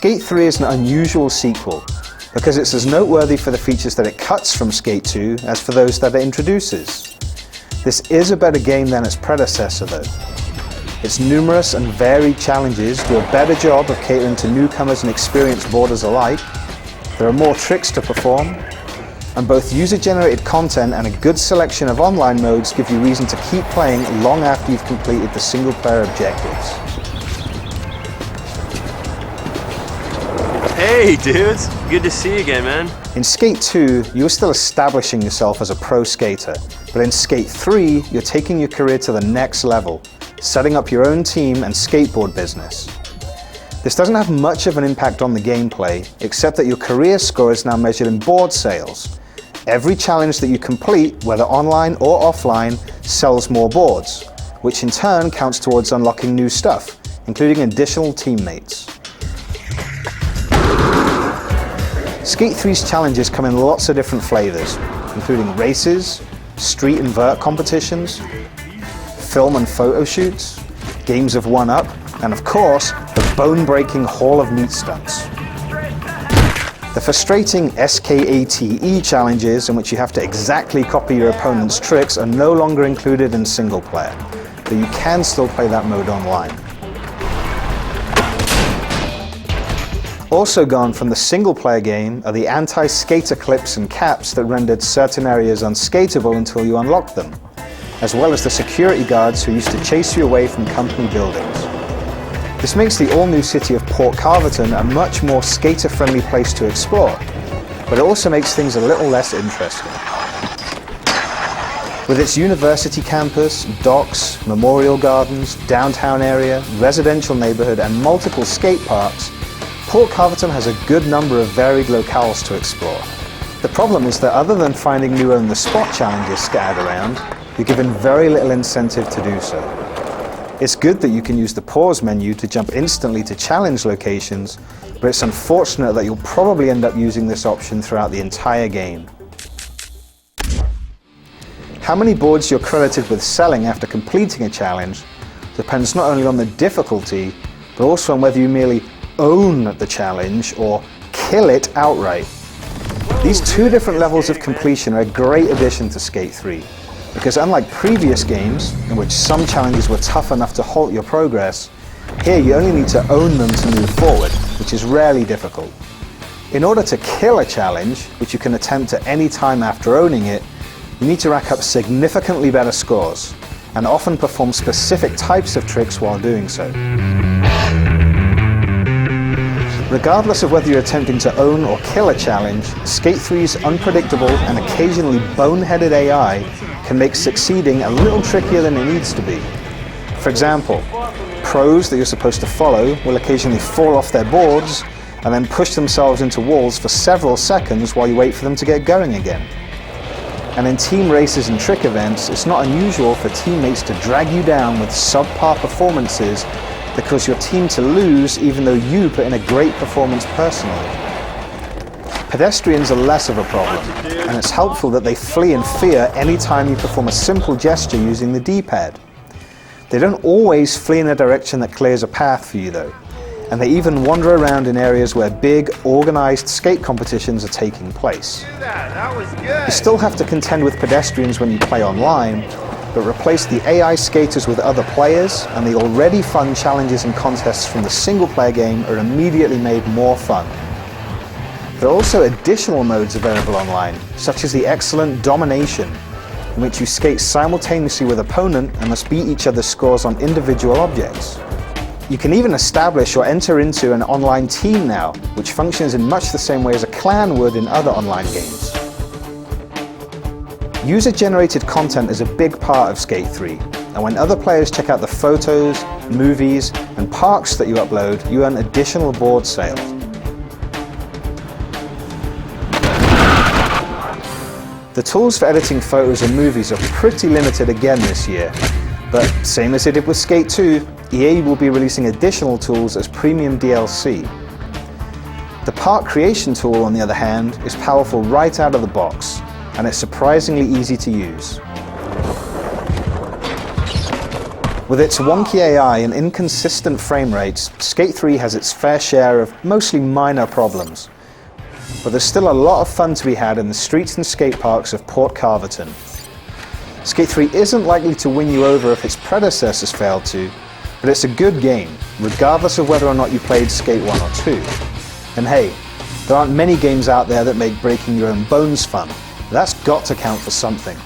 Skate 3 is an unusual sequel because it's as noteworthy for the features that it cuts from Skate 2 as for those that it introduces. This is a better game than its predecessor though. Its numerous and varied challenges do a better job of catering to newcomers and experienced boarders alike. There are more tricks to perform, and both user-generated content and a good selection of online modes give you reason to keep playing long after you've completed the single-player objectives. Hey dudes, good to see you again, man. In Skate 2, you were still establishing yourself as a pro skater, but in Skate 3, you're taking your career to the next level, setting up your own team and skateboard business. This doesn't have much of an impact on the gameplay, except that your career score is now measured in board sales. Every challenge that you complete, whether online or offline, sells more boards, which in turn counts towards unlocking new stuff, including additional teammates. Skate 3's challenges come in lots of different flavors, including races, street and vert competitions, film and photo shoots, games of one-up, and of course, the bone-breaking Hall of Meat stunts. The frustrating SKATE challenges in which you have to exactly copy your opponent's tricks are no longer included in single player, but you can still play that mode online. Also gone from the single player game are the anti-skater clips and caps that rendered certain areas unskateable until you unlocked them, as well as the security guards who used to chase you away from company buildings. This makes the all-new city of Port Carverton a much more skater-friendly place to explore, but it also makes things a little less interesting. With its university campus, docks, memorial gardens, downtown area, residential neighborhood, and multiple skate parks, Port Carverton has a good number of varied locales to explore. The problem is that other than finding new on-the-spot challenges scattered around, you're given very little incentive to do so. It's good that you can use the pause menu to jump instantly to challenge locations, but it's unfortunate that you'll probably end up using this option throughout the entire game. How many boards you're credited with selling after completing a challenge depends not only on the difficulty, but also on whether you merely own the challenge or kill it outright. These two different levels of completion are a great addition to Skate 3. Because unlike previous games, in which some challenges were tough enough to halt your progress, here you only need to own them to move forward, which is rarely difficult. In order to kill a challenge, which you can attempt at any time after owning it, you need to rack up significantly better scores, and often perform specific types of tricks while doing so. Regardless of whether you're attempting to own or kill a challenge, Skate 3's unpredictable and occasionally boneheaded AI can make succeeding a little trickier than it needs to be. For example, pros that you're supposed to follow will occasionally fall off their boards and then push themselves into walls for several seconds while you wait for them to get going again. And in team races and trick events, it's not unusual for teammates to drag you down with subpar performances that cause your team to lose even though you put in a great performance personally. Pedestrians are less of a problem, and it's helpful that they flee in fear anytime you perform a simple gesture using the D-pad. They don't always flee in a direction that clears a path for you though, and they even wander around in areas where big, organized skate competitions are taking place. You still have to contend with pedestrians when you play online, but replace the AI skaters with other players, and the already fun challenges and contests from the single-player game are immediately made more fun. There are also additional modes available online, such as the excellent Domination, in which you skate simultaneously with opponent and must beat each other's scores on individual objects. You can even establish or enter into an online team now, which functions in much the same way as a clan would in other online games. User-generated content is a big part of Skate 3, and when other players check out the photos, movies, and parks that you upload, you earn additional board sales. The tools for editing photos and movies are pretty limited again this year, but same as they did with Skate 2, EA will be releasing additional tools as premium DLC. The park creation tool, on the other hand, is powerful right out of the box, and it's surprisingly easy to use. With its wonky AI and inconsistent frame rates, Skate 3 has its fair share of mostly minor problems. But there's still a lot of fun to be had in the streets and skate parks of Port Carverton. Skate 3 isn't likely to win you over if its predecessors failed to, but it's a good game, regardless of whether or not you played Skate 1 or 2. And hey, there aren't many games out there that make breaking your own bones fun. That's got to count for something.